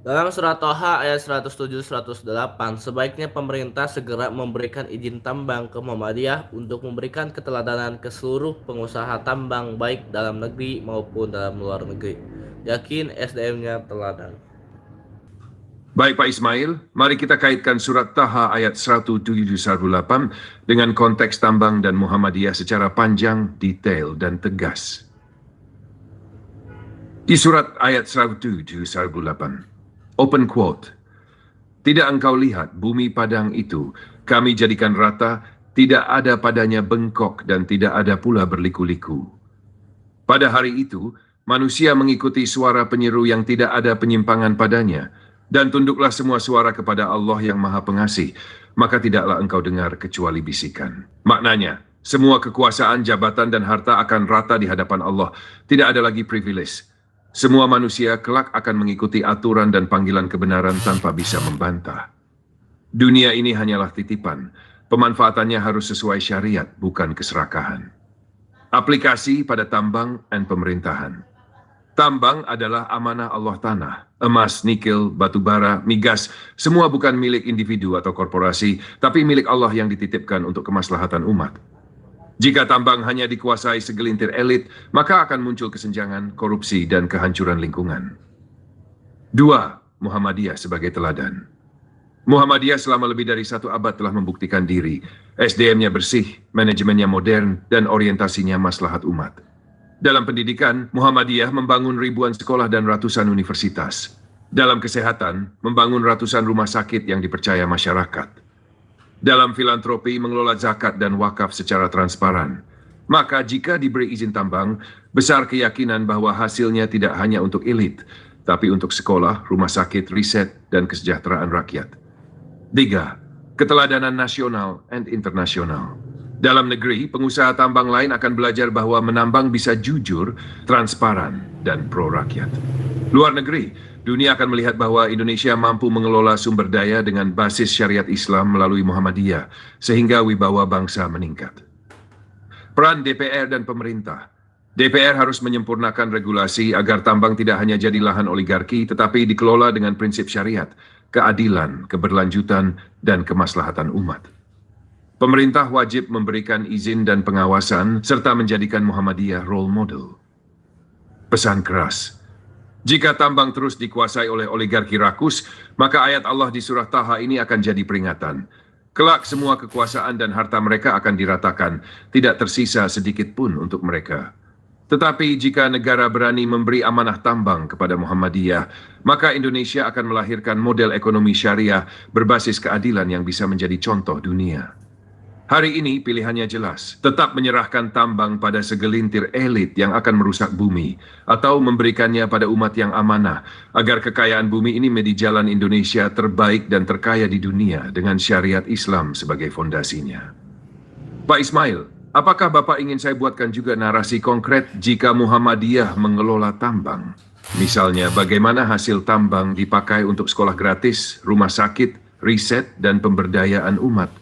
Dalam surat Toha ayat 107-108, sebaiknya pemerintah segera memberikan izin tambang ke Muhammadiyah untuk memberikan keteladanan ke seluruh pengusaha tambang baik dalam negeri maupun dalam luar negeri. Yakin SDM-nya teladan. Baik Pak Ismail, mari kita kaitkan surat Taha ayat 107-108 dengan konteks tambang dan Muhammadiyah secara panjang, detail, dan tegas. Di surat ayat 107-108, open quote, "Tidak engkau lihat bumi padang itu, kami jadikan rata, tidak ada padanya bengkok dan tidak ada pula berliku-liku. Pada hari itu, manusia mengikuti suara penyeru yang tidak ada penyimpangan padanya, dan tunduklah semua suara kepada Allah yang Maha Pengasih, maka tidaklah engkau dengar kecuali bisikan." Maknanya, semua kekuasaan, jabatan, dan harta akan rata di hadapan Allah. Tidak ada lagi privilege. Semua manusia kelak akan mengikuti aturan dan panggilan kebenaran tanpa bisa membantah. Dunia ini hanyalah titipan. Pemanfaatannya harus sesuai syariat, bukan keserakahan. Aplikasi pada tambang dan pemerintahan. Tambang adalah amanah Allah tanah. Emas, nikel, batu bara, migas, semua bukan milik individu atau korporasi, tapi milik Allah yang dititipkan untuk kemaslahatan umat. Jika tambang hanya dikuasai segelintir elit, maka akan muncul kesenjangan, korupsi, dan kehancuran lingkungan. 2. Muhammadiyah sebagai teladan. Muhammadiyah selama lebih dari 1 abad telah membuktikan diri. SDM-nya bersih, manajemennya modern, dan orientasinya maslahat umat. Dalam pendidikan, Muhammadiyah membangun ribuan sekolah dan ratusan universitas. Dalam kesehatan, membangun ratusan rumah sakit yang dipercaya masyarakat. Dalam filantropi, mengelola zakat dan wakaf secara transparan. Maka jika diberi izin tambang, besar keyakinan bahwa hasilnya tidak hanya untuk elit, tapi untuk sekolah, rumah sakit, riset, dan kesejahteraan rakyat. 3. Keteladanan nasional dan internasional. Dalam negeri, pengusaha tambang lain akan belajar bahwa menambang bisa jujur, transparan, dan pro-rakyat. Luar negeri, dunia akan melihat bahwa Indonesia mampu mengelola sumber daya dengan basis syariat Islam melalui Muhammadiyah, sehingga wibawa bangsa meningkat. Peran DPR dan pemerintah. DPR harus menyempurnakan regulasi agar tambang tidak hanya jadi lahan oligarki, tetapi dikelola dengan prinsip syariat, keadilan, keberlanjutan, dan kemaslahatan umat. Pemerintah wajib memberikan izin dan pengawasan, serta menjadikan Muhammadiyah role model. Pesan keras. Jika tambang terus dikuasai oleh oligarki rakus, maka ayat Allah di surah Taha ini akan jadi peringatan. Kelak semua kekuasaan dan harta mereka akan diratakan, tidak tersisa sedikit pun untuk mereka. Tetapi jika negara berani memberi amanah tambang kepada Muhammadiyah, maka Indonesia akan melahirkan model ekonomi syariah berbasis keadilan yang bisa menjadi contoh dunia. Hari ini pilihannya jelas, tetap menyerahkan tambang pada segelintir elit yang akan merusak bumi, atau memberikannya pada umat yang amanah, agar kekayaan bumi ini menjadi jalan Indonesia terbaik dan terkaya di dunia dengan syariat Islam sebagai fondasinya. Pak Ismail, apakah Bapak ingin saya buatkan juga narasi konkret jika Muhammadiyah mengelola tambang? Misalnya, bagaimana hasil tambang dipakai untuk sekolah gratis, rumah sakit, riset, dan pemberdayaan umat?